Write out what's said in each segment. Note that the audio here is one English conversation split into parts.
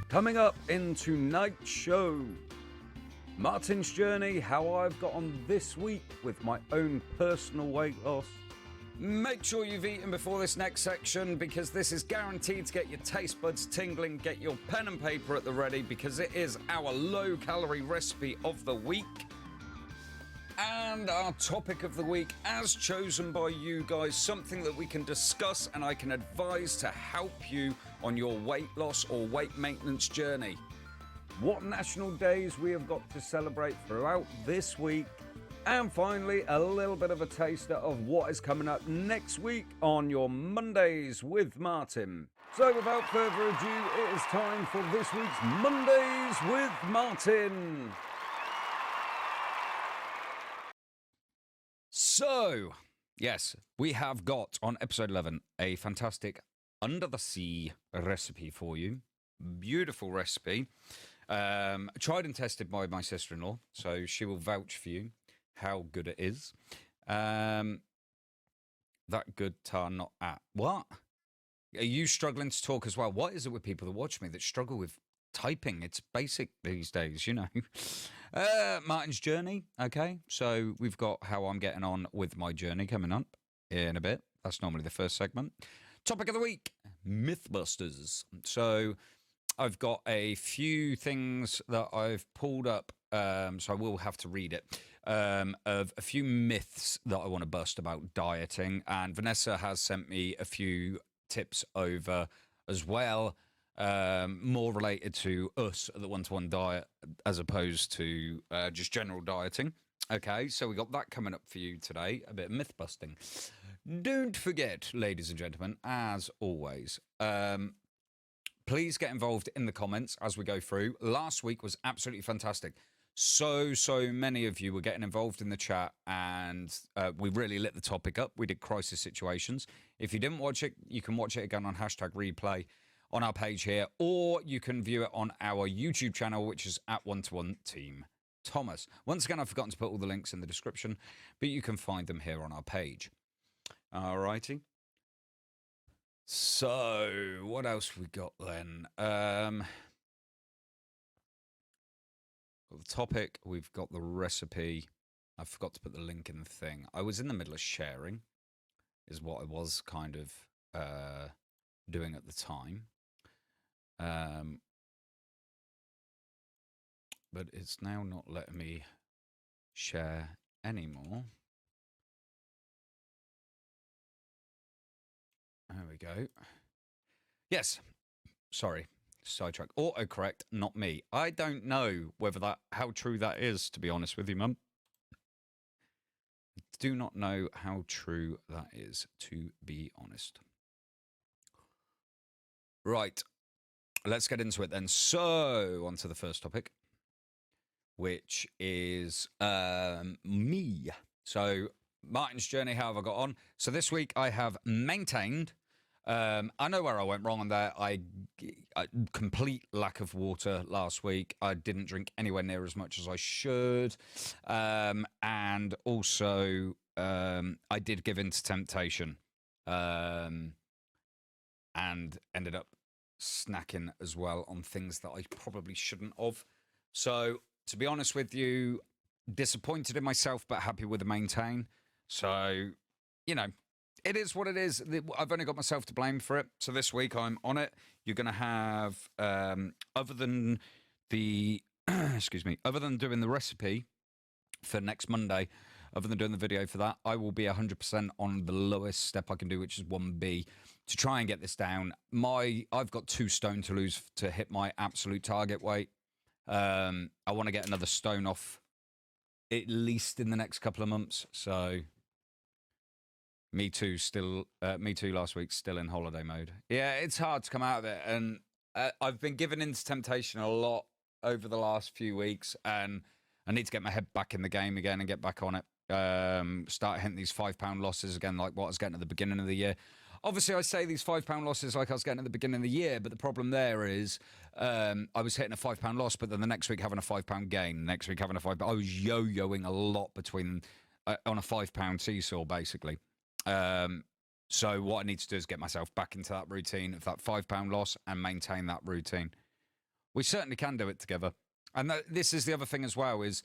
Coming up in tonight's show, Martin's journey, how I've got on this week with my own personal weight loss. Make sure you've eaten before this next section, because this is guaranteed to get your taste buds tingling. Get your pen and paper at the ready, because it is our low-calorie recipe of the week. And our topic of the week, as chosen by you guys, something that we can discuss and I can advise to help you on your weight loss or weight maintenance journey. What national days we have got to celebrate throughout this week. And finally, a little bit of a taster of what is coming up next week on your Mondays with Martin. So without further ado, it is time for this week's Mondays with Martin. So, yes, we have got on episode 11 a fantastic under the sea recipe for you. Beautiful recipe. Tried and tested by my sister-in-law, so she will vouch for you how good it is. That good tar not at. What? Are you struggling to talk as well? What is it with people that watch me that struggle with typing? It's basic these days, you know. Martin's journey. Okay, so we've got how I'm getting on with my journey coming up in a bit. That's normally the first segment. Topic of the week, Mythbusters. So I've got a few things that I've pulled up, so I will have to read it, of a few myths that I want to bust about dieting. And Vanessa has sent me a few tips over as well, more related to us at the one-to-one diet as opposed to just general dieting. Okay, so we got that coming up for you today, a bit of myth busting. Don't forget, ladies and gentlemen, as always, please get involved in the comments as we go through. Last week was absolutely fantastic. So many of you were getting involved in the chat, and we really lit the topic up. We did crisis situations. If you didn't watch it, you can watch it again on #replay on our page here, or you can view it on our YouTube channel, which is at One-to-One Team Thomas. Once again, I've forgotten to put all the links in the description, but you can find them here on our page. Alrighty. So, what else we got then? Got the topic, we've got the recipe. I forgot to put the link in the thing. I was in the middle of sharing, is what I was kind of doing at the time. But it's now not letting me share anymore. There we go. Yes. Sorry. Sidetrack. Autocorrect, not me. I don't know how true that is, to be honest with you, Mum. I do not know how true that is, to be honest. Right. Let's get into it then. So, on to the first topic, which is me. So, Martin's journey, how have I got on? So this week I have maintained. I know where I went wrong on there. I complete lack of water last week. I didn't drink anywhere near as much as I should. And also, I did give in to temptation. And ended up snacking as well on things that I probably shouldn't have. So, to be honest with you, disappointed in myself, but happy with the maintain. So, you know, it is what it is. I've only got myself to blame for it. So this week I'm on it. You're going to have, other than the, other than doing the recipe for next Monday, other than doing the video for that, I will be 100% on the lowest step I can do, which is 1B, to try and get this down. I've got 2 stone to lose to hit my absolute target weight. I want to get another stone off at least in the next couple of months. So me too last week, still in holiday mode. Yeah, it's hard to come out of it. And I've been given into temptation a lot over the last few weeks, and I need to get my head back in the game again and get back on it. Start hitting these £5 losses again, like what I was getting at the beginning of the year. Obviously, I say these £5 losses like I was getting at the beginning of the year, but the problem there is I was hitting a £5 loss, but then the next week having a £5 gain, next week having a £5. I was yo-yoing a lot between on a £5 seesaw, basically. So what I need to do is get myself back into that routine of that £5 loss and maintain that routine. We certainly can do it together. And this is the other thing as well, is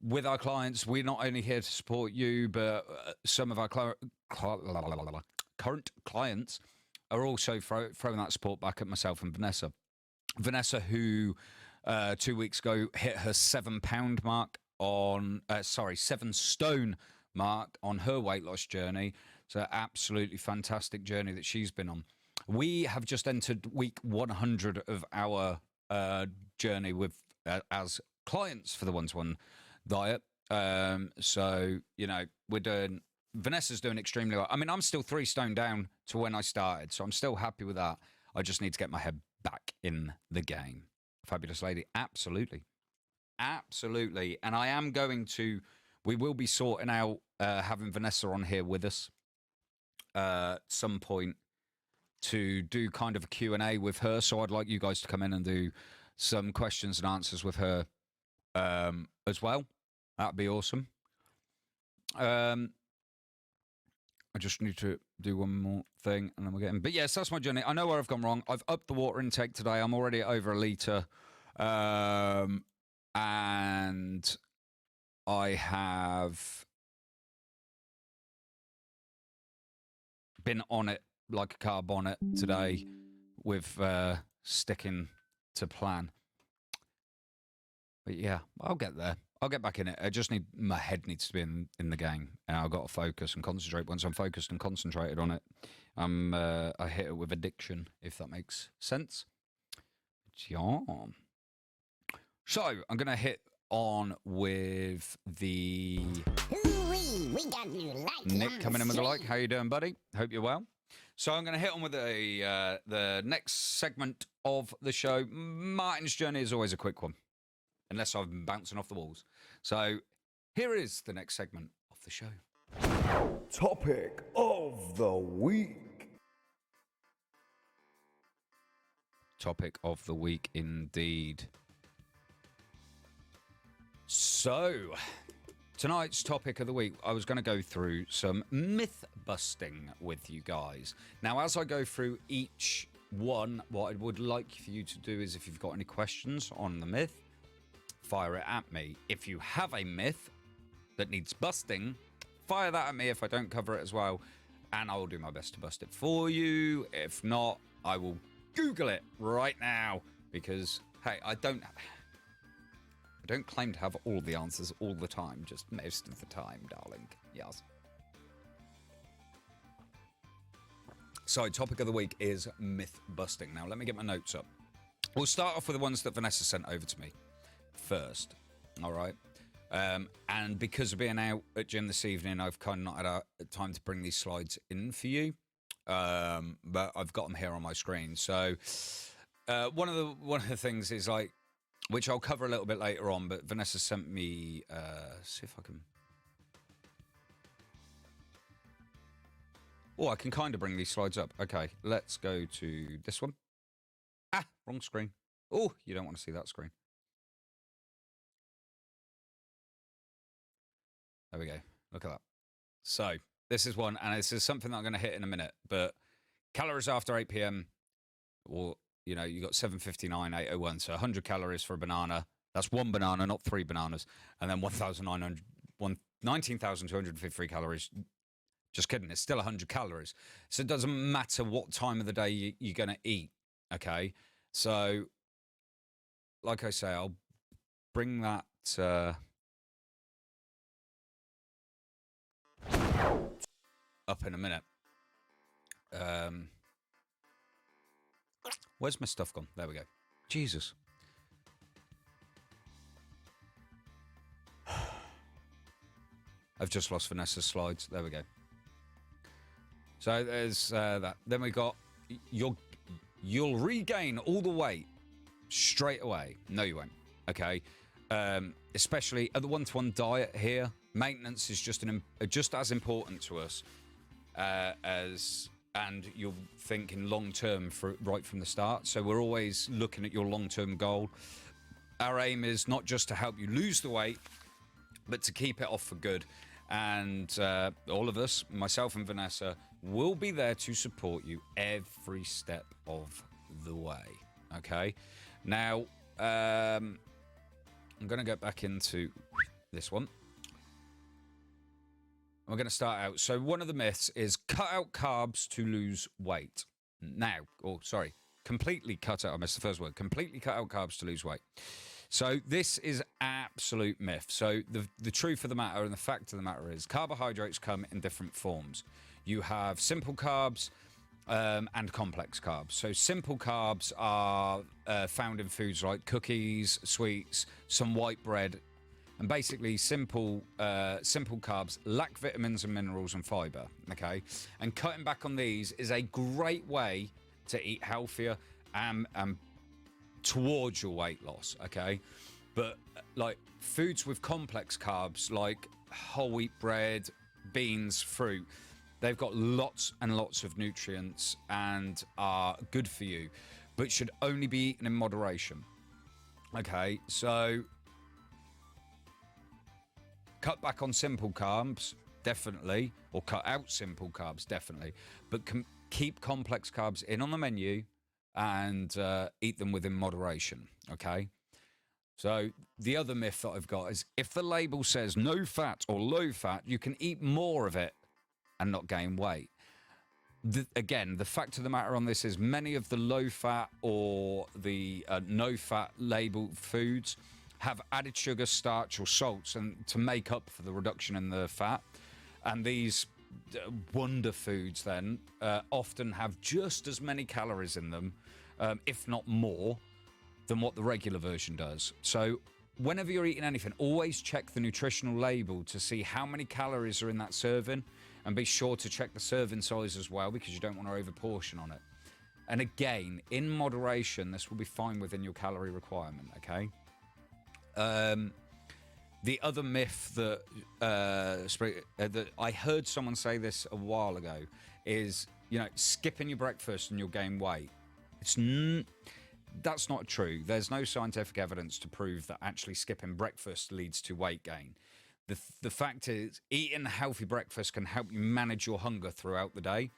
with our clients, we're not only here to support you, but some of our current clients are also throwing that support back at myself and Vanessa. Vanessa, who 2 weeks ago hit her £7 mark on, 7 stone mark on her weight loss journey. It's an absolutely fantastic journey that she's been on. We have just entered week 100 of our journey with as clients for the 1-to-1 diet. So, you know, Vanessa's doing extremely well. I mean, I'm still 3 stone down to when I started, so I'm still happy with that. I just need to get my head back in the game. Fabulous lady. Absolutely. Absolutely. And I am going to, we will be sorting out having Vanessa on here with us at some point to do kind of a Q&A with her. So I'd like you guys to come in and do some questions and answers with her as well. That'd be awesome. I just need to do one more thing and then we'll get in. But yes, that's my journey. I know where I've gone wrong. I've upped the water intake today. I'm already at over a litre. And I have been on it like a car bonnet today with sticking to plan. But yeah, I'll get there. I'll get back in it. I just need, my head needs to be in the game, and I've got to focus and concentrate. Once I'm focused and concentrated on it, I hit it with addiction, if that makes sense. Yeah. So I'm gonna hit on with the We got new lights. Nick coming in with a like. How you doing, buddy? Hope you're well. So I'm going to hit on with the next segment of the show. Martin's journey is always a quick one, unless I've been bouncing off the walls. So here is the next segment of the show. Topic of the week. Topic of the week, indeed. So, tonight's topic of the week, I was going to go through some myth busting with you guys. Now, as I go through each one, what I would like for you to do is, if you've got any questions on the myth, fire it at me. If you have a myth that needs busting, fire that at me if I don't cover it as well, and I will do my best to bust it for you. If not, I will Google it right now, because, hey, I don't claim to have all the answers all the time, just most of the time, darling. Yes. So, topic of the week is myth busting. Now, let me get my notes up. We'll start off with the ones that Vanessa sent over to me first. All right. And because of being out at gym this evening, I've kind of not had time to bring these slides in for you. But I've got them here on my screen. So, one of the things is, like, which I'll cover a little bit later on, but Vanessa sent me, see if I can... Oh, I can kind of bring these slides up. Okay, let's go to this one. Ah, wrong screen. Oh, you don't want to see that screen. There we go. Look at that. So, this is one, and this is something that I'm going to hit in a minute, but calories after 8 p.m. or... You know, you got 759, 801, so 100 calories for a banana. That's one banana, not 3 bananas. And then 19,253 calories. Just kidding, it's still 100 calories. So it doesn't matter what time of the day you're going to eat, okay? So, like I say, I'll bring that... up in a minute. Where's my stuff gone? There we go. Jesus. I've just lost Vanessa's slides. There we go. So there's that. Then we got you'll regain all the weight straight away. No, you won't. Okay. Especially at the 1-to-1 diet here. Maintenance is just as important to us and you're thinking long term right from the start. So we're always looking at your long term goal. Our aim is not just to help you lose the weight, but to keep it off for good. And all of us, myself and Vanessa, will be there to support you every step of the way. Okay. Now, I'm going to get back into this one. We're going to start out. So one of the myths is cut out carbs to lose weight. Now, completely cut out. I missed the first word. Completely cut out carbs to lose weight. So this is absolute myth. So the truth of the matter and the fact of the matter is carbohydrates come in different forms. You have simple carbs and complex carbs. So simple carbs are found in foods like cookies, sweets, some white bread, and basically simple carbs lack vitamins and minerals and fiber. Okay, and cutting back on these is a great way to eat healthier and towards your weight loss. Okay, but like foods with complex carbs like whole wheat bread, beans, fruit, they've got lots and lots of nutrients and are good for you, but should only be eaten in moderation. Okay, so cut back on simple carbs, definitely, or cut out simple carbs, definitely, but keep complex carbs in on the menu and eat them within moderation. Okay, so the other myth that I've got is if the label says no fat or low fat, you can eat more of it and not gain weight. Again, the fact of the matter on this is many of the low fat or the no fat labeled foods have added sugar, starch or salts and to make up for the reduction in the fat. And these wonder foods then often have just as many calories in them, if not more, than what the regular version does. So whenever you're eating anything, always check the nutritional label to see how many calories are in that serving, and be sure to check the serving size as well, because you don't want to overportion on it. And again, in moderation, this will be fine within your calorie requirement. Okay. The other myth that that I heard someone say this a while ago is, skipping your breakfast and you'll gain weight. That's not true. There's no scientific evidence to prove that actually skipping breakfast leads to weight gain. The fact is, eating a healthy breakfast can help you manage your hunger throughout the day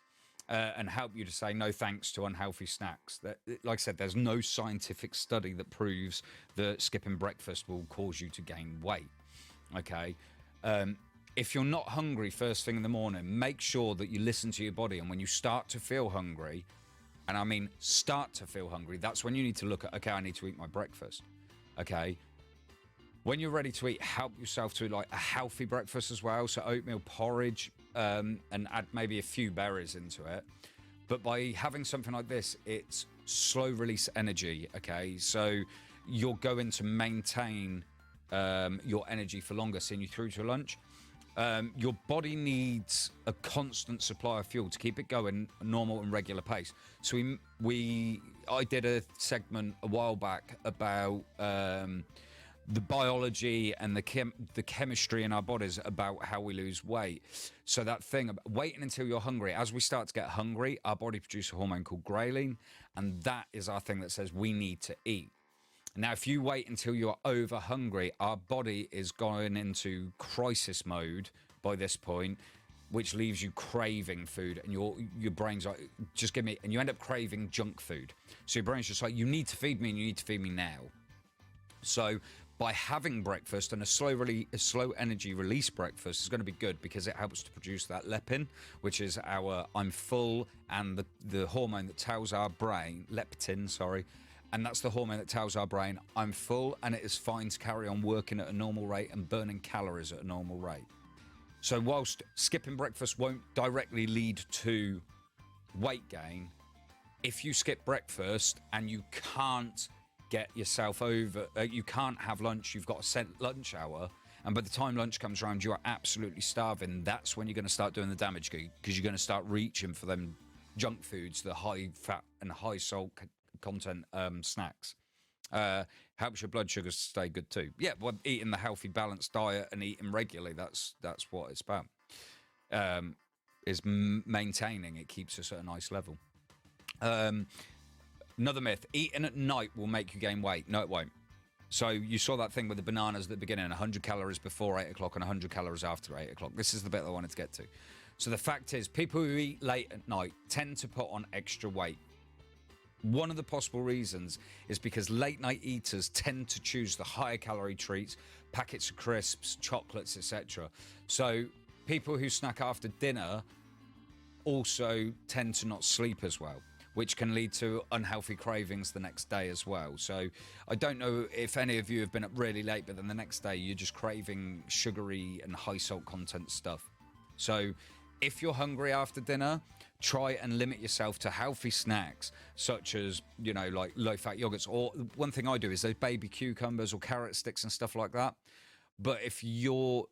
and help you to say no thanks to unhealthy snacks. Like I said, there's no scientific study that proves that skipping breakfast will cause you to gain weight. Okay. If you're not hungry first thing in the morning, make sure that you listen to your body. And when you start to feel hungry, and I mean start to feel hungry, that's when you need to look at, okay, I need to eat my breakfast. Okay. When you're ready to eat, help yourself to like a healthy breakfast as well. So oatmeal porridge, and add maybe a few berries into it. But by having something like this, it's slow release energy. Okay, so you're going to maintain your energy for longer, seeing you through to lunch. Your body needs a constant supply of fuel to keep it going at a normal and regular pace. So I did a segment a while back about the biology and the chemistry in our bodies about how we lose weight. So that thing about waiting until you're hungry, as we start to get hungry, our body produces a hormone called ghrelin, and that is our thing that says we need to eat. Now, if you wait until you're over hungry, our body is going into crisis mode by this point, which leaves you craving food, and your brain's like, just give me, and you end up craving junk food. So your brain's just like, you need to feed me, and you need to feed me now. So by having breakfast, and a slow energy release breakfast is going to be good because it helps to produce that leptin, which is our I'm full, and the hormone that tells our brain, leptin, sorry, and that's the hormone that tells our brain I'm full and it is fine to carry on working at a normal rate and burning calories at a normal rate. So whilst skipping breakfast won't directly lead to weight gain, if you skip breakfast and you can't get yourself over, you can't have lunch, you've got a set lunch hour, and by the time lunch comes around, you are absolutely starving. That's when you're going to start doing the damage, because you're going to start reaching for them junk foods, the high fat and high salt content snacks. Helps your blood sugars stay good too. Yeah, well, eating the healthy, balanced diet and eating regularly, that's what it's about. Is maintaining. It keeps us at a nice level. Another myth, eating at night will make you gain weight. No, it won't. So you saw that thing with the bananas at the beginning, 100 calories before 8 o'clock and 100 calories after 8 o'clock. This is the bit I wanted to get to. So the fact is, people who eat late at night tend to put on extra weight. One of the possible reasons is because late night eaters tend to choose the higher calorie treats, packets of crisps, chocolates, etc. So people who snack after dinner also tend to not sleep as well, which can lead to unhealthy cravings the next day as well. So I don't know if any of you have been up really late, but then the next day you're just craving sugary and high salt content stuff. So if you're hungry after dinner, try and limit yourself to healthy snacks, such as, like low-fat yogurts. Or one thing I do is those baby cucumbers or carrot sticks and stuff like that. But if you're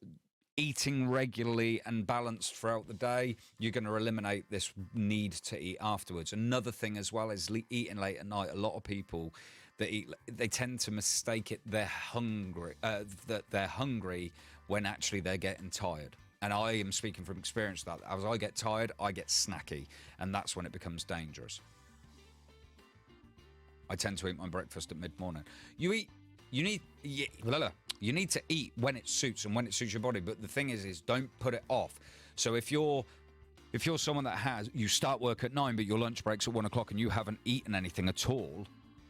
eating regularly and balanced throughout the day, you're going to eliminate this need to eat afterwards. Another thing as well is eating late at night. A lot of people that eat, they tend to mistake it they're hungry, that they're hungry when actually they're getting tired. And I am speaking from experience that as I get tired, I get snacky, and that's when it becomes dangerous. I tend to eat my breakfast at mid-morning. You need to eat when it suits and when it suits your body. But the thing is don't put it off. So if you're someone that you start work at 9, but your lunch break's at 1 o'clock and you haven't eaten anything at all,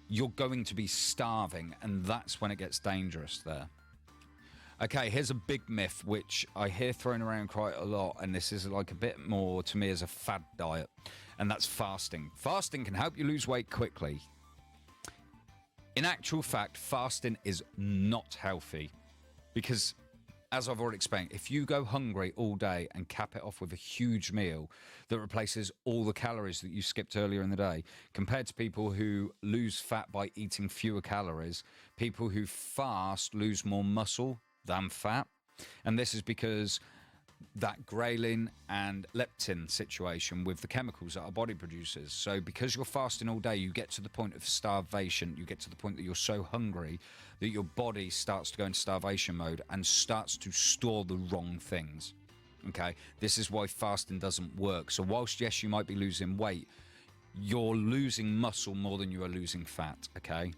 you're going to be starving, and that's when it gets dangerous there. Okay, here's a big myth which I hear thrown around quite a lot, and this is like a bit more to me as a fad diet, and that's fasting. Fasting can help you lose weight quickly. In actual fact, fasting is not healthy because, as I've already explained, if you go hungry all day and cap it off with a huge meal that replaces all the calories that you skipped earlier in the day, compared to people who lose fat by eating fewer calories, people who fast lose more muscle than fat. And this is because that ghrelin and leptin situation with the chemicals that our body produces. So because you're fasting all day, you get to the point of starvation. You get to the point that you're so hungry that your body starts to go into starvation mode and starts to store the wrong things. Okay, this is why fasting doesn't work. So whilst, yes, you might be losing weight, you're losing muscle more than you are losing fat. Okay,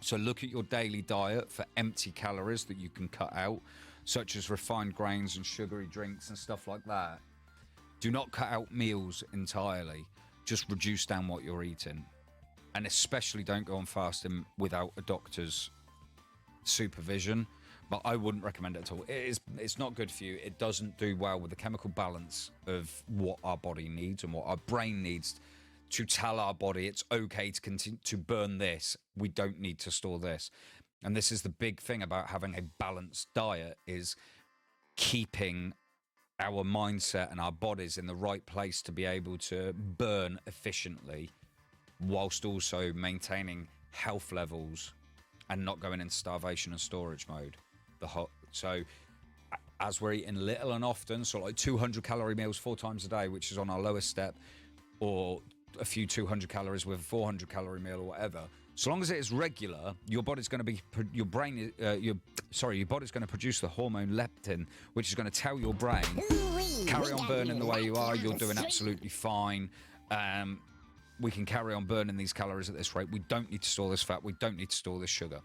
so look at your daily diet for empty calories that you can cut out, such as refined grains and sugary drinks and stuff like that. Do not cut out meals entirely. Just reduce down what you're eating. And especially don't go on fasting without a doctor's supervision. But I wouldn't recommend it at all. It's not good for you. It doesn't do well with the chemical balance of what our body needs and what our brain needs to tell our body it's okay to continue to burn this. We don't need to store this. And this is the big thing about having a balanced diet, is keeping our mindset and our bodies in the right place to be able to burn efficiently whilst also maintaining health levels and not going into starvation and storage mode. So as we're eating little and often, so like 200 calorie meals 4 times a day, which is on our lowest step, or a few 200 calories with a 400 calorie meal or whatever, so long as it is regular, your body's going to be your body's going to produce the hormone leptin, which is going to tell your brain, carry on burning the way you are, you're doing absolutely fine. We can carry on burning these calories at this rate. We don't need to store this fat. We don't need to store this sugar.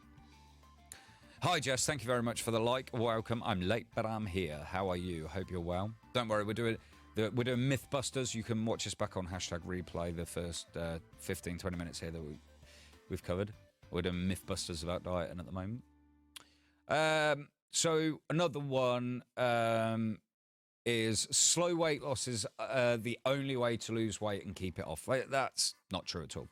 Hi Jess, thank you very much for the like. Welcome. I'm late, but I'm here. How are you? I hope you're well. Don't worry, we're doing Mythbusters. You can watch us back on #replay, the first 15-20 minutes here that we've covered. We're doing Mythbusters about dieting at the moment. So another one is slow weight loss is the only way to lose weight and keep it off. That's not true at all.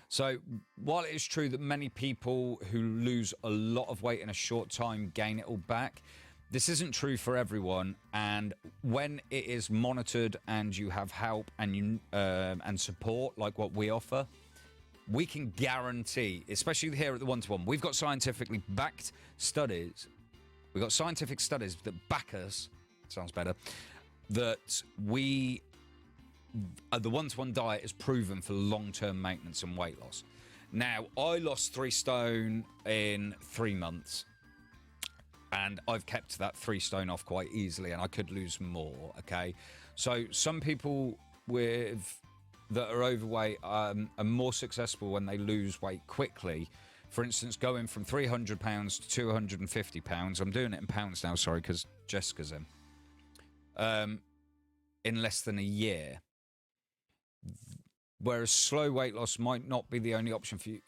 So while it is true that many people who lose a lot of weight in a short time gain it all back, this isn't true for everyone. And when it is monitored and you have help and and support like what we offer, we can guarantee, especially here at the one-to-one, we've got scientifically backed studies. We've got scientific studies that back us, sounds better, that the one-to-one diet is proven for long-term maintenance and weight loss. Now, I lost 3 stone in 3 months. And I've kept that 3 stone off quite easily, and I could lose more, okay? So some people that are overweight are more successful when they lose weight quickly. For instance, going from 300 pounds to 250 pounds. I'm doing it in pounds now, sorry, because Jessica's in less than a year. Whereas slow weight loss might not be the only option for you.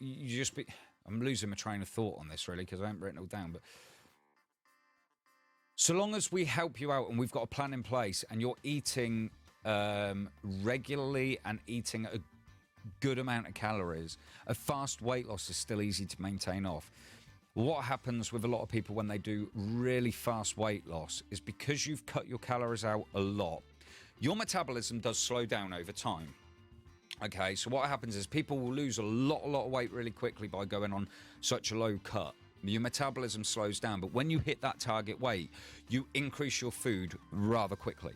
I'm losing my train of thought on this, really, because I haven't written it all down, but so long as we help you out and we've got a plan in place and you're eating regularly and eating a good amount of calories, a fast weight loss is still easy to maintain off. What happens with a lot of people when they do really fast weight loss is because you've cut your calories out a lot, your metabolism does slow down over time. Okay, so what happens is people will lose a lot of weight really quickly by going on such a low cut. Your metabolism slows down, but when you hit that target weight, you increase your food rather quickly.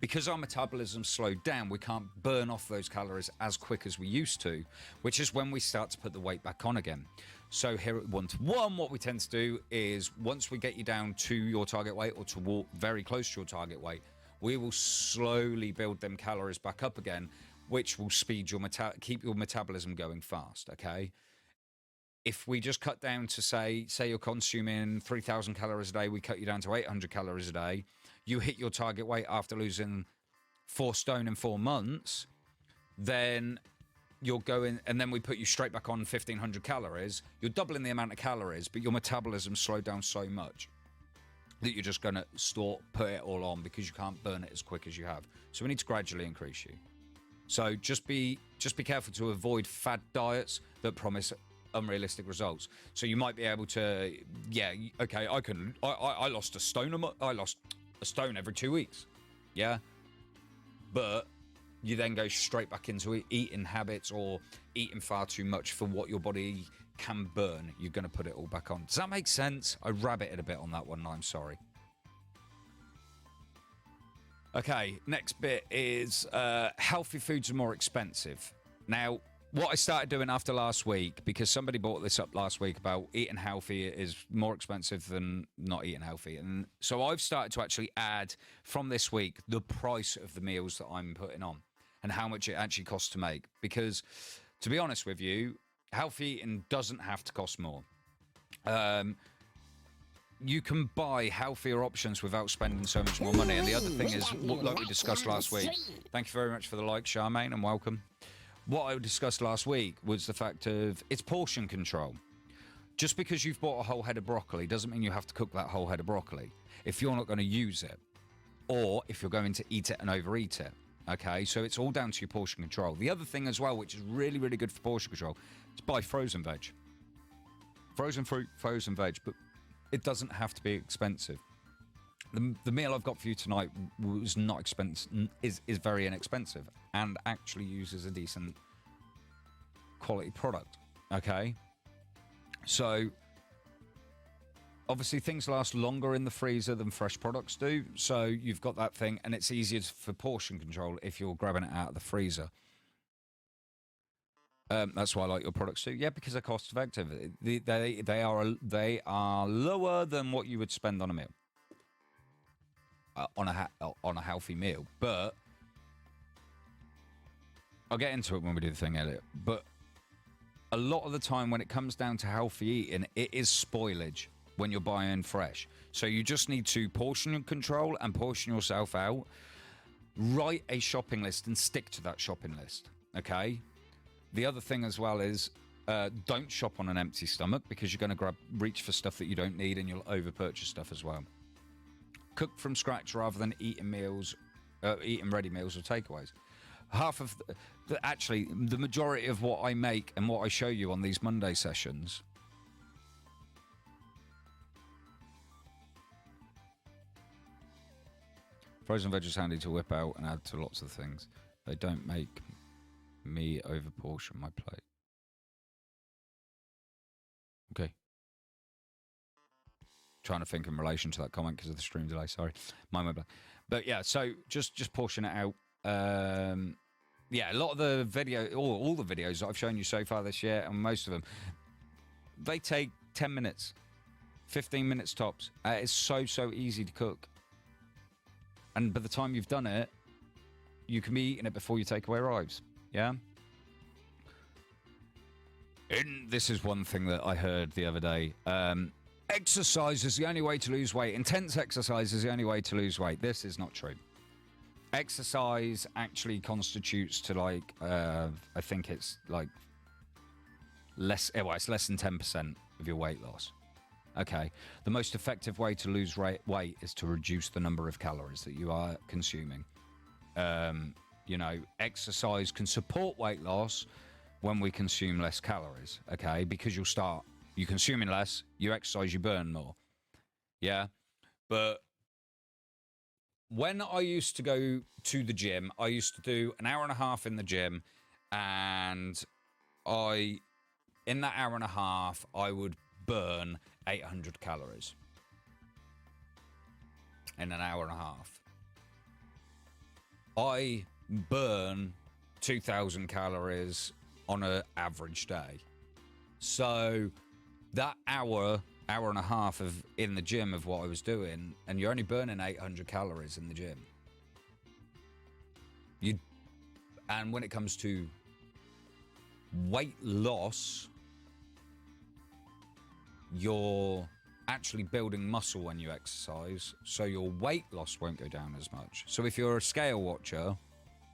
Because our metabolism slowed down, we can't burn off those calories as quick as we used to, which is when we start to put the weight back on again. So here at 1 to 1, what we tend to do is once we get you down to your target weight or to very close to your target weight, we will slowly build them calories back up again, which will speed your keep your metabolism going fast, okay? If we just cut down to say you're consuming 3,000 calories a day, we cut you down to 800 calories a day, you hit your target weight after losing 4 stone in 4 months, then you're going, and then we put you straight back on 1,500 calories, you're doubling the amount of calories, but your metabolism slowed down so much that you're just going to put it all on because you can't burn it as quick as you have. So we need to gradually increase you. So just be careful to avoid fad diets that promise unrealistic results. So you might be able to, I lost a stone. I lost a stone every 2 weeks. Yeah. But you then go straight back into eating habits or eating far too much for what your body can burn. You're going to put it all back on. Does that make sense? I rabbited a bit on that one. I'm sorry. Okay, next bit is healthy foods are more expensive. Now, what I started doing after last week, because somebody brought this up last week about eating healthy is more expensive than not eating healthy. And so I've started to actually add from this week the price of the meals that I'm putting on and how much it actually costs to make. Because to be honest with you, healthy eating doesn't have to cost more. You can buy healthier options without spending so much more money. And the other thing is, like we discussed last week, thank you very much for the like, Charmaine, and welcome. What I discussed last week was the fact of it's portion control. Just because you've bought a whole head of broccoli doesn't mean you have to cook that whole head of broccoli if you're not going to use it or if you're going to eat it and overeat it. Okay, so it's all down to your portion control. The other thing as well, which is really, really good for portion control, is buy frozen veg. Frozen fruit, frozen veg, but it doesn't have to be expensive. The meal I've got for you tonight was not expensive, is very inexpensive and actually uses a decent quality product. Okay, so obviously things last longer in the freezer than fresh products do. So you've got that thing, and it's easier for portion control if you're grabbing it out of the freezer. That's why I like your products too. Yeah, because they're cost effective. They are lower than what you would spend on a meal. On a healthy meal, but I'll get into it when we do the thing, Elliot. But a lot of the time when it comes down to healthy eating, it is spoilage when you're buying fresh. So you just need to portion control and portion yourself out. Write a shopping list and stick to that shopping list, okay? The other thing as well is don't shop on an empty stomach because you're going to reach for stuff that you don't need and you'll over-purchase stuff as well. Cook from scratch rather than eating ready meals or takeaways. Half of actually the majority of what I make and what I show you on these Monday sessions frozen veg is handy to whip out and add to lots of things. They don't make me over portion my plate. Okay. Trying to think in relation to that comment because of the stream delay. Sorry, my bad. But yeah, so just portion it out. yeah, a lot of the all the videos that I've shown you so far this year, and most of them, they take 10 minutes, 15 minutes tops. It's so easy to cook. And by the time you've done it, you can be eating it before your takeaway arrives. Yeah? And this is one thing that I heard the other day. Exercise is the only way to lose weight. Intense exercise is the only way to lose weight. This is not true. Exercise actually constitutes to like, I think it's like less, well, it's less than 10% of your weight loss. Okay. The most effective way to lose weight is to reduce the number of calories that you are consuming. You know, exercise can support weight loss when we consume less calories, okay? Because you're consuming less, you exercise, you burn more. Yeah? But when I used to go to the gym, I used to do an hour and a half in the gym, and in that hour and a half, I would burn 800 calories in an hour and a half. I burn 2,000 calories on an average day. So that hour and a half of in the gym of what I was doing, and you're only burning 800 calories in the gym. And when it comes to weight loss, you're actually building muscle when you exercise, so your weight loss won't go down as much. So if you're a scale watcher,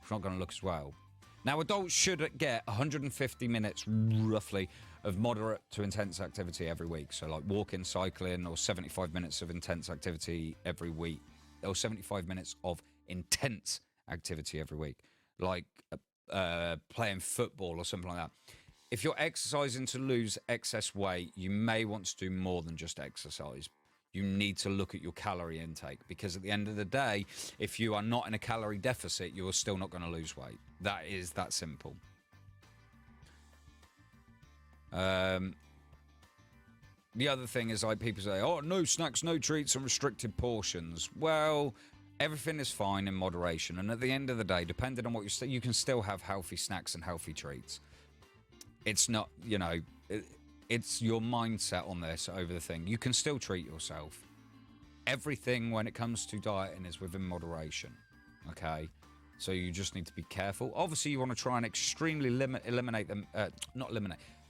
it's not going to look as well. Now, adults should get 150 minutes, roughly, of moderate to intense activity every week. So like walking, cycling, or 75 minutes of intense activity every week. Or 75 minutes of intense activity every week. Like playing football or something like that. If you're exercising to lose excess weight, you may want to do more than just exercise. You need to look at your calorie intake, because at the end of the day, if you are not in a calorie deficit, you're still not going to lose weight. That is that simple. The other thing is, like, people say, oh, no snacks, no treats, and restricted portions. Well, everything is fine in moderation. And at the end of the day, depending on what you can still have healthy snacks and healthy treats. It's not, you know, it's your mindset on this over the thing. You can still treat yourself. Everything when it comes to dieting is within moderation. Okay? So you just need to be careful. Obviously, you want to try and extremely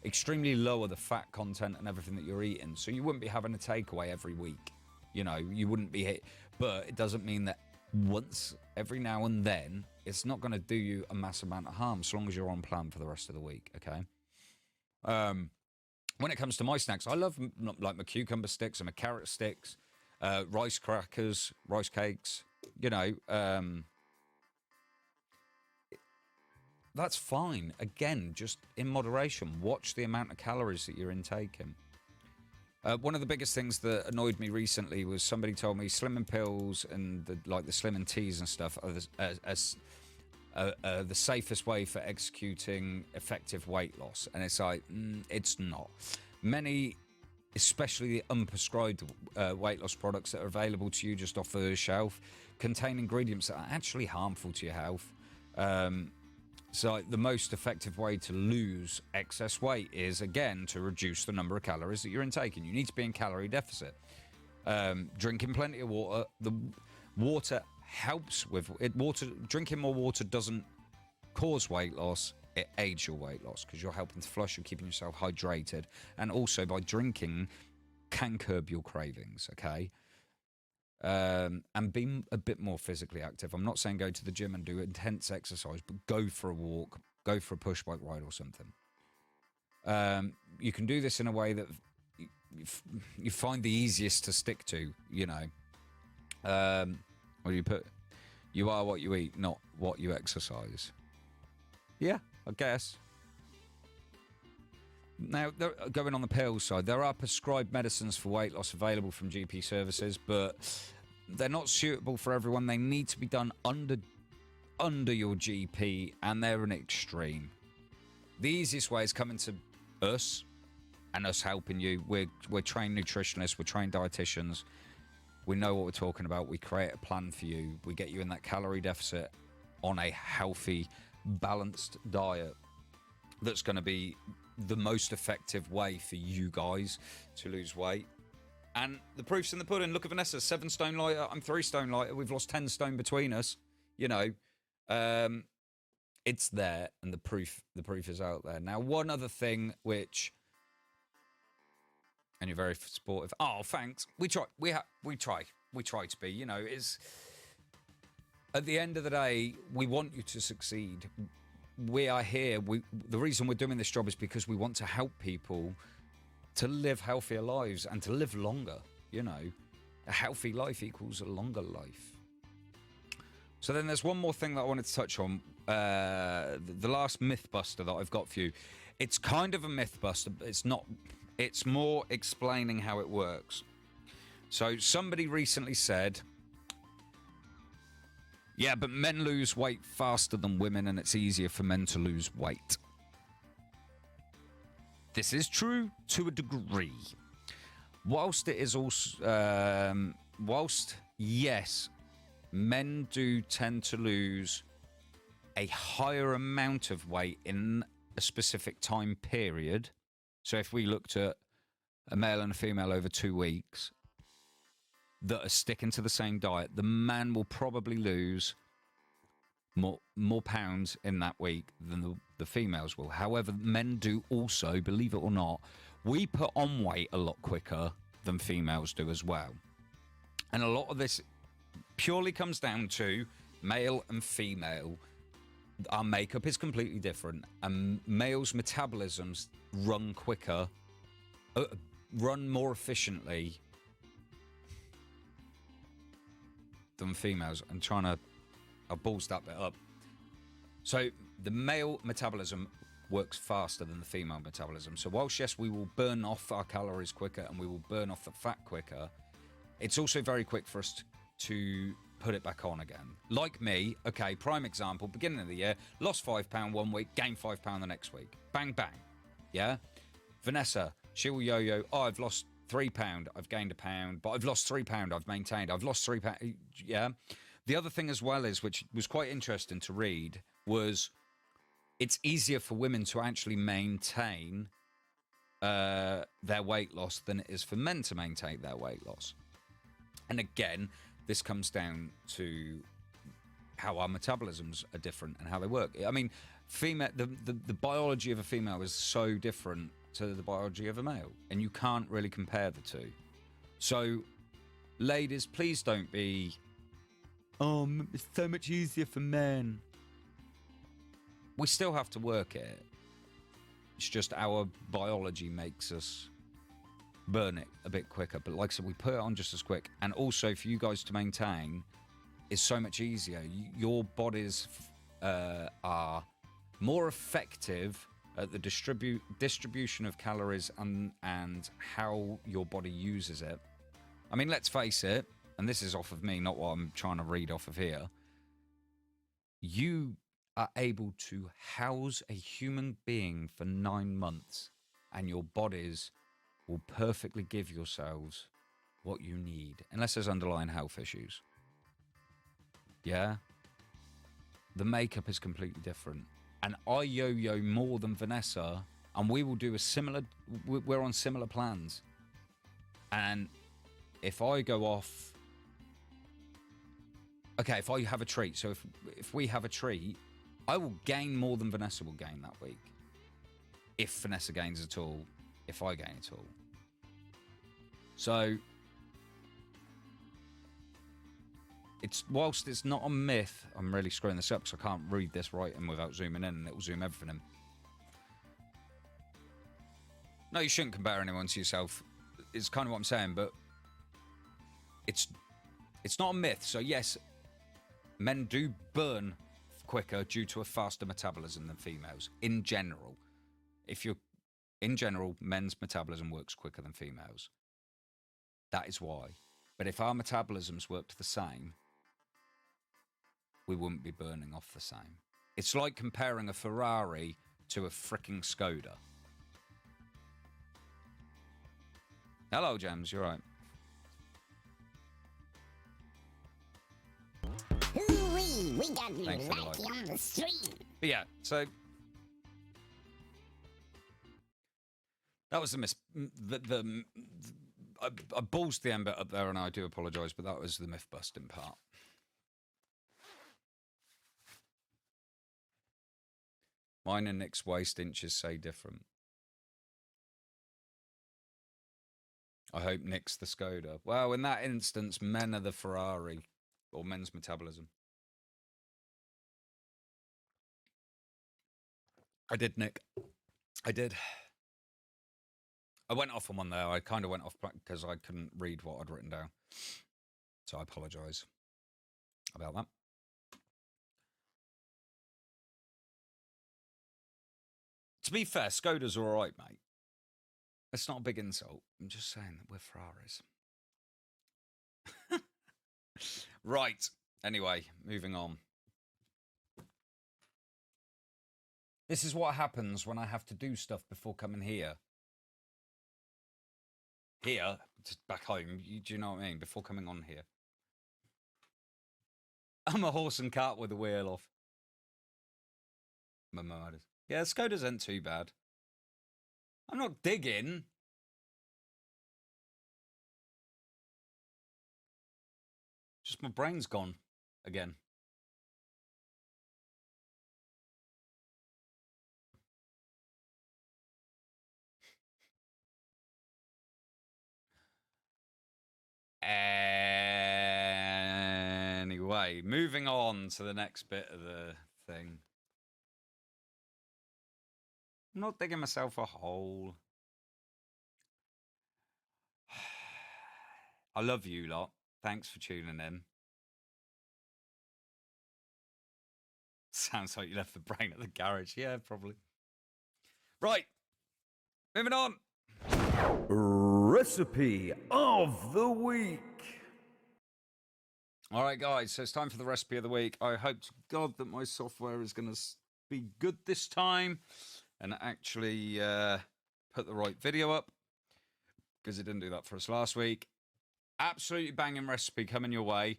extremely lower the fat content and everything that you're eating. So you wouldn't be having a takeaway every week. You know, you wouldn't be hit. But it doesn't mean that once, every now and then, it's not going to do you a massive amount of harm, so long as you're on plan for the rest of the week. Okay? When it comes to my snacks, I love like my cucumber sticks and my carrot sticks, rice crackers, rice cakes, you know, that's fine. Again, just in moderation. Watch the amount of calories that you're intaking. One of the biggest things that annoyed me recently was somebody told me slimming pills and the slimming teas and stuff are the safest way for executing effective weight loss. And it's like, it's not. Many, especially the unprescribed weight loss products that are available to you just off the shelf, contain ingredients that are actually harmful to your health. So the most effective way to lose excess weight is, again, to reduce the number of calories that you're intaking. You need to be in calorie deficit. Drinking plenty of water. The water helps with it. Drinking more water doesn't cause weight loss. It aids your weight loss because you're helping to flush. You're keeping yourself hydrated, and also by drinking can curb your cravings. Okay. And be a bit more physically active. I'm not saying go to the gym and do intense exercise, but go for a walk, go for a push bike ride or something. You can do this in a way that you find the easiest to stick to, you know. What do you put? You are what you eat, not what you exercise. Yeah, I guess. Now, going on the pill side, there are prescribed medicines for weight loss available from GP services, but they're not suitable for everyone. They need to be done under your GP, and they're an extreme. The easiest way is coming to us and us helping you. We're trained nutritionists, we're trained dietitians. We know what we're talking about. We create a plan for you. We get you in that calorie deficit on a healthy balanced diet that's going to be the most effective way for you guys to lose weight. And the proof's in the pudding. Look at Vanessa, 7 stone lighter. I'm 3 stone lighter. We've lost 10 stone between us. You know, it's there, and the proof is out there. Now, one other thing which, and you're very supportive. Oh, thanks. We try to be. You know, is at the end of the day, we want you to succeed. We are here. The reason we're doing this job is because we want to help people to live healthier lives and to live longer. You know, a healthy life equals a longer life. So then there's one more thing that I wanted to touch on. The last myth buster that I've got for you. It's kind of a myth buster, but it's not. It's more explaining how it works. So somebody recently said, yeah, but men lose weight faster than women, and it's easier for men to lose weight. This is true to a degree. Whilst it is also, yes, men do tend to lose a higher amount of weight in a specific time period. So if we looked at a male and a female over 2 weeks that are sticking to the same diet, the man will probably lose more pounds in that week than the females will. However, men do also, believe it or not, we put on weight a lot quicker than females do as well. And a lot of this purely comes down to male and female. Our makeup is completely different, and males' metabolisms run quicker, run more efficiently than females. I'm trying to, I've ballsed that bit up. So the male metabolism works faster than the female metabolism. So whilst, yes, we will burn off our calories quicker and we will burn off the fat quicker, it's also very quick for us to put it back on again. Like me, okay, prime example, beginning of the year, lost £5 one week, gained £5 the next week. Bang, bang. Yeah? Vanessa, she'll yo-yo, oh, I've lost £3, I've gained a pound, but I've lost £3, I've maintained, I've lost £3, yeah? The other thing as well is, which was quite interesting to read, was it's easier for women to actually maintain their weight loss than it is for men to maintain their weight loss. And again, this comes down to how our metabolisms are different and how they work. I mean, the biology of a female is so different to the biology of a male, and you can't really compare the two. So, ladies, please don't be, oh, it's so much easier for men. We still have to work it. It's just our biology makes us burn it a bit quicker. But like I said, we put it on just as quick. And also for you guys to maintain is so much easier. Your bodies are more effective at the distribution of calories and how your body uses it. I mean, let's face it, and this is off of me, not what I'm trying to read off of here. You are able to house a human being for 9 months, and your bodies will perfectly give yourselves what you need, unless there's underlying health issues. Yeah? The makeup is completely different. And I yo-yo more than Vanessa, and we will do we're on similar plans. And if I go off, okay, if I have a treat, so if we have a treat, I will gain more than Vanessa will gain that week. If Vanessa gains at all, if I gain at all. So, whilst it's not a myth, I'm really screwing this up because I can't read this right and without zooming in, and it will zoom everything in. No, you shouldn't compare anyone to yourself. It's kind of what I'm saying, but it's not a myth. So yes, men do burn quicker due to a faster metabolism than females in general. In general, men's metabolism works quicker than females. That is why. But if our metabolisms worked the same, we wouldn't be burning off the same. It's like comparing a Ferrari to a fricking Skoda. Hello, James, you're right. Hoo-wee, Ooh-wee, we got you Thanks for the lucky like. on the stream. But yeah, so that was the miss. I ballsed the end bit up there, and I do apologise, but that was the myth busting part. Mine and Nick's waist inches say different. I hope Nick's the Skoda. Well, in that instance, men are the Ferrari, or men's metabolism. I did, Nick. I did. I went off on one there. I kind of went off because I couldn't read what I'd written down. So I apologise about that. To be fair, Skoda's all right, mate. It's not a big insult. I'm just saying that we're Ferraris. Right. Anyway, moving on. This is what happens when I have to do stuff before coming here. Here, just back home, do you know what I mean? Before coming on here. I'm a horse and cart with a wheel off. Yeah, Skodas ain't too bad. I'm not digging. Just my brain's gone again. Anyway, moving on to the next bit of the thing. I'm not digging myself a hole. I love you lot. Thanks for tuning in. Sounds like you left the brain at the garage. Yeah, probably. Right. Moving on. Recipe of the week. All right, guys. So it's time for the recipe of the week. I hope to God that my software is going to be good this time and actually put the right video up, because it didn't do that for us last week. Absolutely banging recipe coming your way.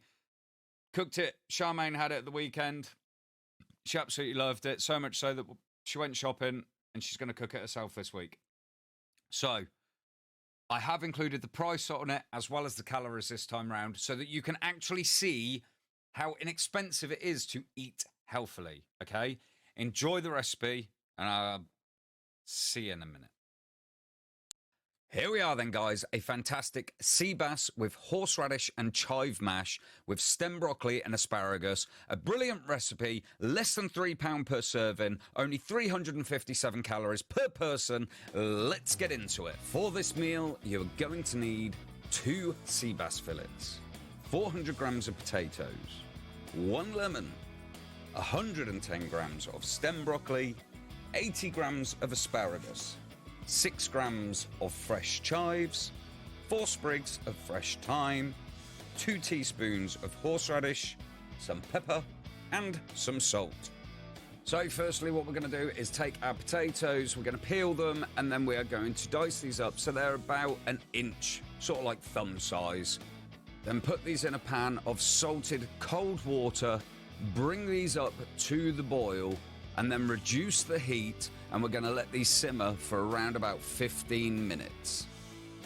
Cooked it. Charmaine had it at the weekend. She absolutely loved it, so much so that she went shopping and she's going to cook it herself this week. So I have included the price on it as well as the calories this time round, so that you can actually see how inexpensive it is to eat healthily. Okay, enjoy the recipe, and I'll see you in a minute. Here we are then, guys. A fantastic sea bass with horseradish and chive mash with stem broccoli and asparagus. A brilliant recipe, less than £3 per serving, only 357 calories per person. Let's get into it. For this meal, you're going to need 2 sea bass fillets, 400 grams of potatoes, 1 lemon, 110 grams of stem broccoli, 80 grams of asparagus, 6 grams of fresh chives, 4 sprigs of fresh thyme, 2 teaspoons of horseradish, some pepper, and some salt. So firstly, what we're going to do is take our potatoes, we're going to peel them, and then we are going to dice these up so they're about an inch, sort of like thumb size. Then put these in a pan of salted cold water, bring these up to the boil, and then reduce the heat, and we're going to let these simmer for around about 15 minutes.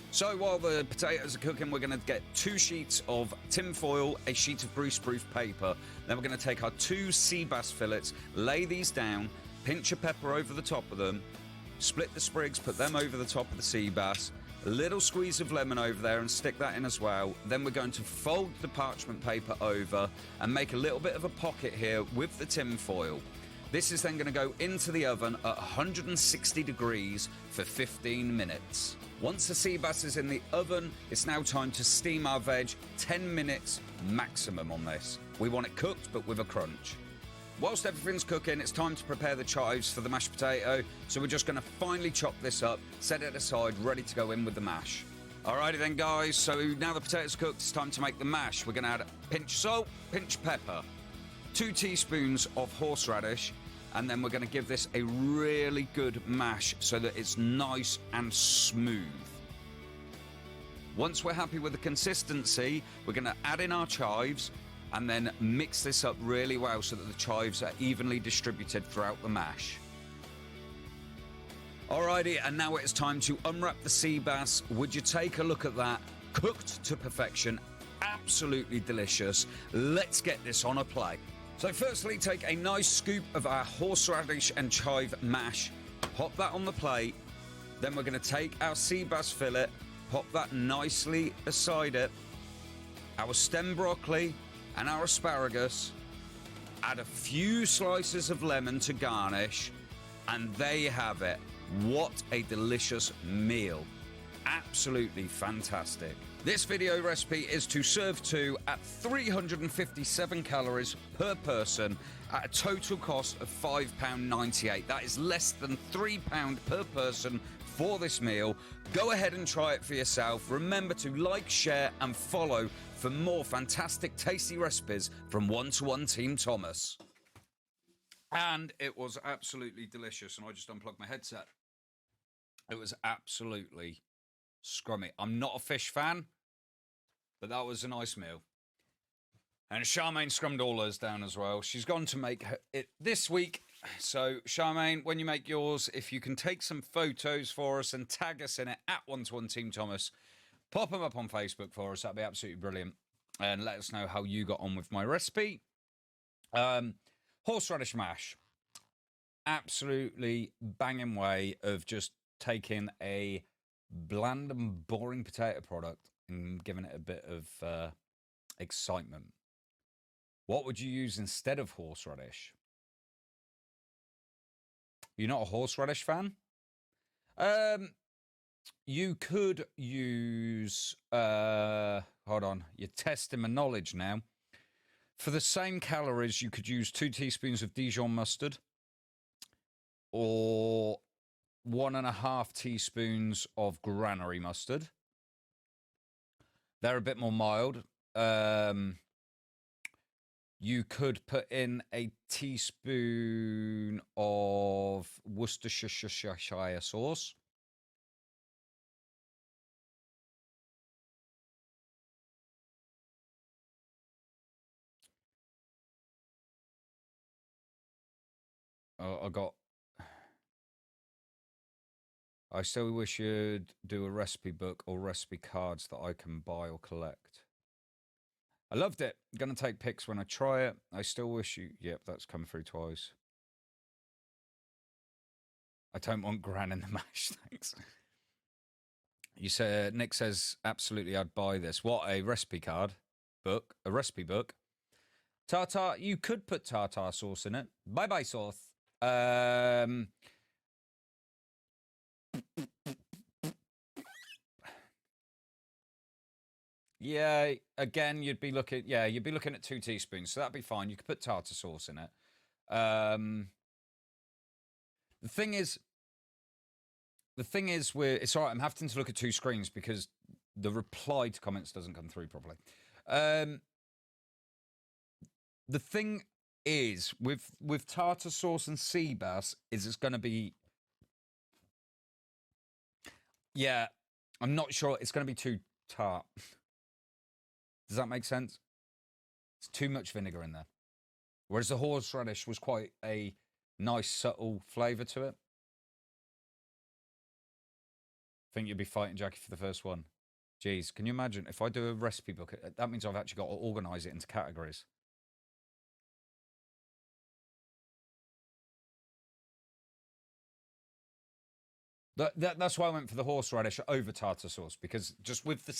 So while the potatoes are cooking, we're going to get 2 sheets of tin foil, a sheet of greaseproof paper. Then we're going to take our 2 sea bass fillets, lay these down, pinch a pepper over the top of them, split the sprigs, put them over the top of the sea bass, a little squeeze of lemon over there and stick that in as well. Then we're going to fold the parchment paper over and make a little bit of a pocket here with the tin foil. This is then going to go into the oven at 160 degrees for 15 minutes. Once the sea bass is in the oven, it's now time to steam our veg. 10 minutes maximum on this. We want it cooked, but with a crunch. Whilst everything's cooking, it's time to prepare the chives for the mashed potato. So we're just going to finely chop this up, set it aside, ready to go in with the mash. Alrighty then, guys. So now the potato's cooked, it's time to make the mash. We're going to add a pinch salt, pinch pepper, 2 teaspoons of horseradish, and then we're going to give this a really good mash so that it's nice and smooth. Once we're happy with the consistency, we're going to add in our chives, and then mix this up really well so that the chives are evenly distributed throughout the mash. Alrighty, and now it's time to unwrap the sea bass. Would you take a look at that? Cooked to perfection, absolutely delicious. Let's get this on a plate. So firstly, take a nice scoop of our horseradish and chive mash, pop that on the plate. Then we're going to take our sea bass fillet, pop that nicely beside it, our stem broccoli and our asparagus, add a few slices of lemon to garnish, and there you have it. What a delicious meal. Absolutely fantastic. This video recipe is to serve to at 357 calories per person at a total cost of £5.98. That is less than £3 per person for this meal. Go ahead and try it for yourself. Remember to like, share and follow for more fantastic tasty recipes from One to One Team Thomas. And it was absolutely delicious, and I just unplugged my headset. It was absolutely scrummy. I'm not a fish fan, but that was a nice meal. And Charmaine scrummed all hers down as well. She's gone to make it this week. So, Charmaine, when you make yours, if you can take some photos for us and tag us in it at One to One Team Thomas, pop them up on Facebook for us. That'd be absolutely brilliant. And let us know how you got on with my recipe. Horseradish mash. Absolutely banging way of just taking a bland and boring potato product and giving it a bit of excitement. What would you use instead of horseradish? You're not a horseradish fan? You could use, hold on, you're testing my knowledge now. For the same calories, you could use 2 teaspoons of Dijon mustard or 1.5 teaspoons of granary mustard. They're a bit more mild. You could put in a teaspoon of Worcestershire sauce. I still wish you'd do a recipe book or recipe cards that I can buy or collect. I loved it. Gonna take pics when I try it. I still wish you... Yep, that's come through twice. I don't want gran in the mash, thanks. You say, Nick says, absolutely, I'd buy this. What, a recipe card? Book? A recipe book? Tartar, you could put tartar sauce in it. Bye-bye sauce. Yeah, again, you'd be looking at 2 teaspoons, so that'd be fine. You could put tartar sauce in it. The thing is, it's all right. I'm having to look at 2 screens because the reply to comments doesn't come through properly. The thing is, with tartar sauce and sea bass, is it's going to be... Yeah, I'm not sure. It's going to be too tart. Does that make sense? It's too much vinegar in there. Whereas the horseradish was quite a nice, subtle flavour to it. Think you'd be fighting Jackie for the first one. Jeez, can you imagine? If I do a recipe book, that means I've actually got to organise it into categories. That's why I went for the horseradish over tartar sauce, because just with the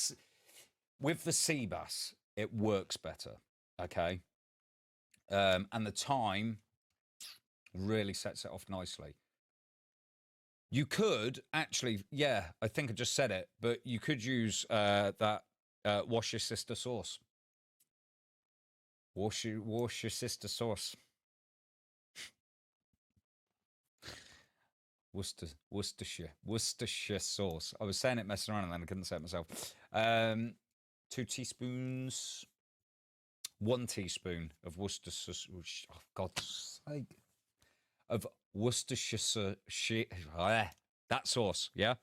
sea bass, it works better, okay? And the thyme really sets it off nicely. You could actually, yeah, I think I just said it, but you could use that wash your sister sauce. Wash your sister sauce. Worcestershire sauce. I was saying it messing around and then I couldn't say it myself. 2 teaspoons, 1 teaspoon of Worcestershire. Oh, God's sake. Of Worcestershire, that sauce, yeah?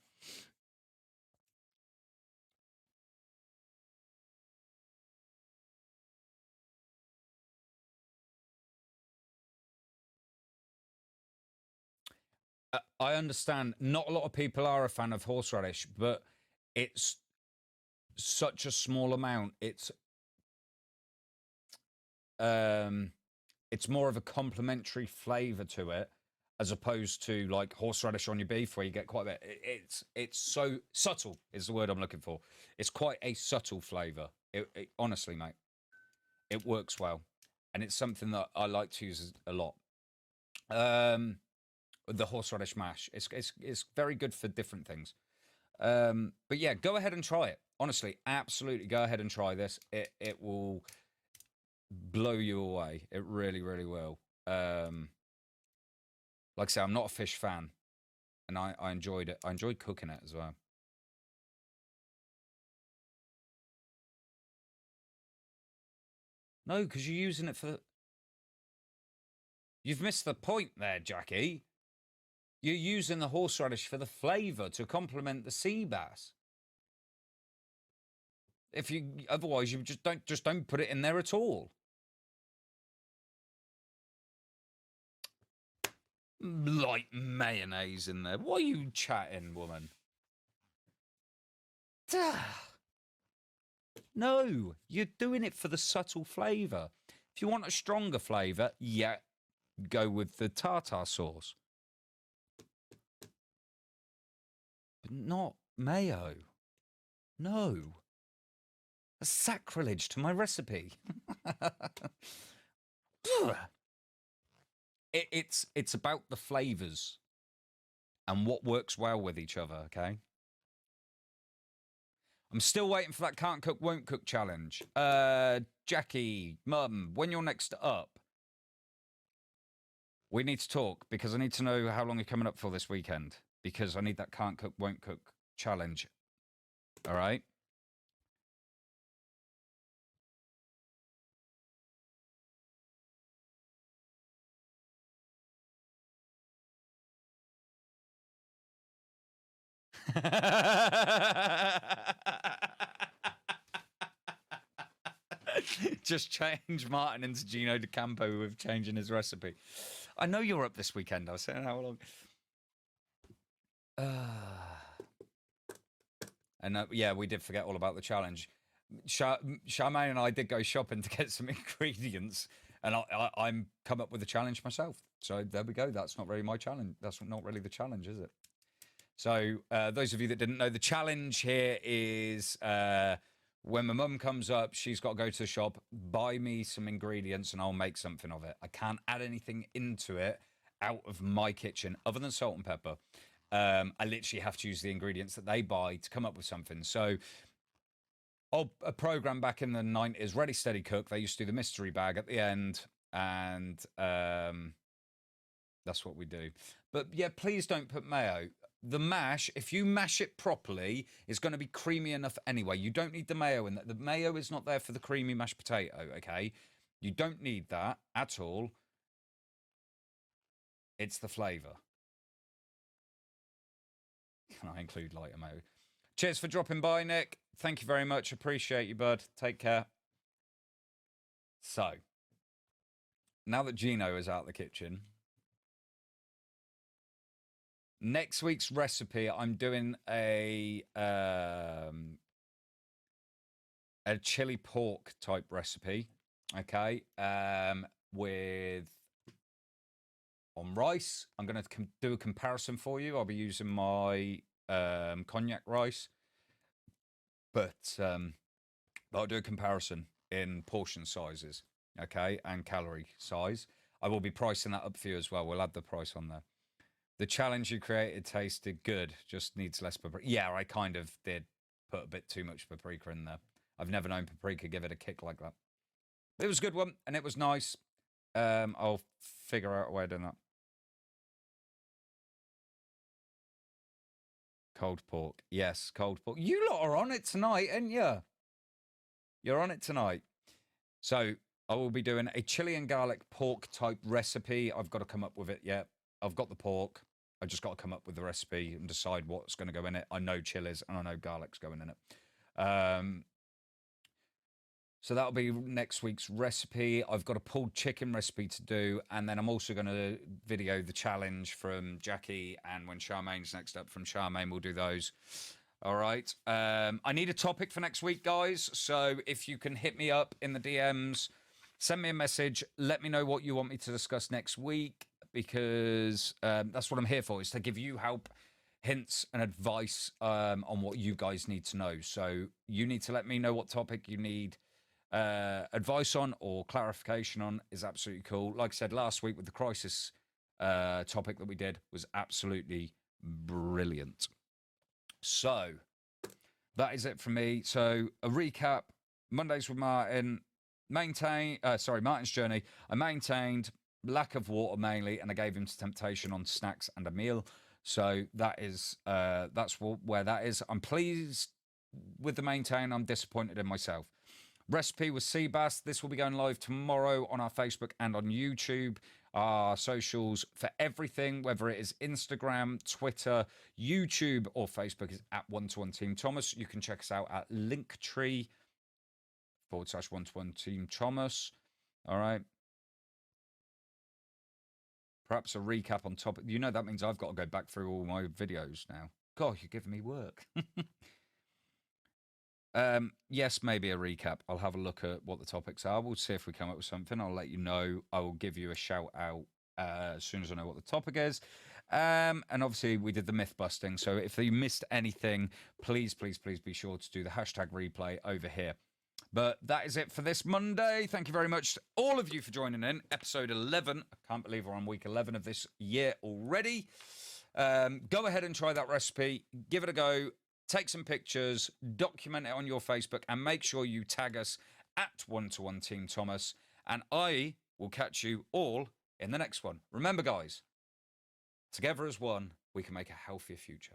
I understand not a lot of people are a fan of horseradish, but it's such a small amount. It's more of a complementary flavor to it, as opposed to like horseradish on your beef, where you get quite a bit. It's so subtle is the word I'm looking for. It's quite a subtle flavor. Honestly, mate, it works well, and it's something that I like to use a lot. The horseradish mash. It's very good for different things. But yeah, go ahead and try it. Honestly, absolutely, go ahead and try this. It will blow you away. It really, really will. Like I say, I'm not a fish fan, and I enjoyed it. I enjoyed cooking it as well. No, because you're using it for. You've missed the point there, Jackie. You're using the horseradish for the flavour to complement the sea bass. If you otherwise, you just don't put it in there at all. Like mayonnaise in there. What are you chatting, woman? No, you're doing it for the subtle flavour. If you want a stronger flavour, yeah, go with the tartar sauce. But not mayo. No. That's sacrilege to my recipe. It's about the flavours and what works well with each other, okay? I'm still waiting for that can't cook, won't cook challenge. Jackie, Mum, when you're next up, we need to talk because I need to know how long you're coming up for this weekend because I need that can't cook, won't cook challenge. All right? Just change Martin into Gino De Campo with changing his recipe. I know you're up this weekend. I was saying how long. And yeah, we did forget all about the challenge. Charmaine and I did go shopping to get some ingredients, and I'm come up with a challenge myself. So there we go. That's not really my challenge. That's not really the challenge, is it? So those of you that didn't know, the challenge here is when my mum comes up, she's got to go to the shop, buy me some ingredients, and I'll make something of it. I can't add anything into it out of my kitchen other than salt and pepper. I literally have to use the ingredients that they buy to come up with something. So a program back in the 90s, Ready Steady Cook, they used to do the mystery bag at the end, and that's what we do. But yeah, please don't put mayo. The mash, if you mash it properly, is going to be creamy enough anyway. You don't need the mayo in that. The mayo is not there for the creamy mashed potato, okay? You don't need that at all. It's the flavour. Can I include lighter mayo? Cheers for dropping by, Nick. Thank you very much. Appreciate you, bud. Take care. So, now that Gino is out of the kitchen, next week's recipe, I'm doing a chili pork type recipe, okay, with on rice. I'm going to do a comparison for you. I'll be using my cognac rice, but I'll do a comparison in portion sizes, okay, and calorie size. I will be pricing that up for you as well. We'll add the price on there. The challenge you created tasted good, just needs less paprika. Yeah, I kind of did put a bit too much paprika in there. I've never known paprika give it a kick like that. It was a good one, and it was nice. I'll figure out a way of doing that. Cold pork. Yes, cold pork. You lot are on it tonight, ain't you? You're on it tonight. So I will be doing a chili and garlic pork type recipe. I've got to come up with it yet. I've got the pork. I just got to come up with the recipe and decide what's going to go in it. I know chilies and I know garlic's going in it. So that'll be next week's recipe. I've got a pulled chicken recipe to do, and then I'm also going to video the challenge from Jackie, and when Charmaine's next up from Charmaine, we'll do those. All right. I need a topic for next week, guys. So if you can hit me up in the DMs, send me a message, let me know what you want me to discuss next week, because that's what I'm here for, is to give you help, hints and advice on what you guys need to know. So you need to let me know what topic you need advice on or clarification on. Is absolutely cool. Like I said last week with the crisis topic that we did was absolutely brilliant. So that is it from me. So a recap: Mondays with Martin. Martin's journey. I maintained lack of water mainly, and I gave him to temptation on snacks and a meal. So that is that's where that is. I'm pleased with the maintain. I'm disappointed in myself. Recipe was sea bass. This will be going live tomorrow on our Facebook and on YouTube. Our socials for everything, whether it is Instagram, Twitter, YouTube, or Facebook, is at 1-to-1 Team Thomas. You can check us out at Linktree/1-to-1 Team Thomas. All right. Perhaps a recap on top. You know, that means I've got to go back through all my videos now. God, you're giving me work. Yes, maybe a recap. I'll have a look at what the topics are. We'll see if we come up with something. I'll let you know. I will give you a shout out as soon as I know what the topic is. And obviously we did the myth busting. So if you missed anything, please be sure to do the hashtag replay over here. But that is it for this Monday. Thank you very much to all of you for joining in. Episode 11. I can't believe we're on week 11 of this year already. Go ahead and try that recipe. Give it a go. Take some pictures, document it on your Facebook, and make sure you tag us at 1-to-1 Team Thomas. And I will catch you all in the next one. Remember, guys, together as one, we can make a healthier future.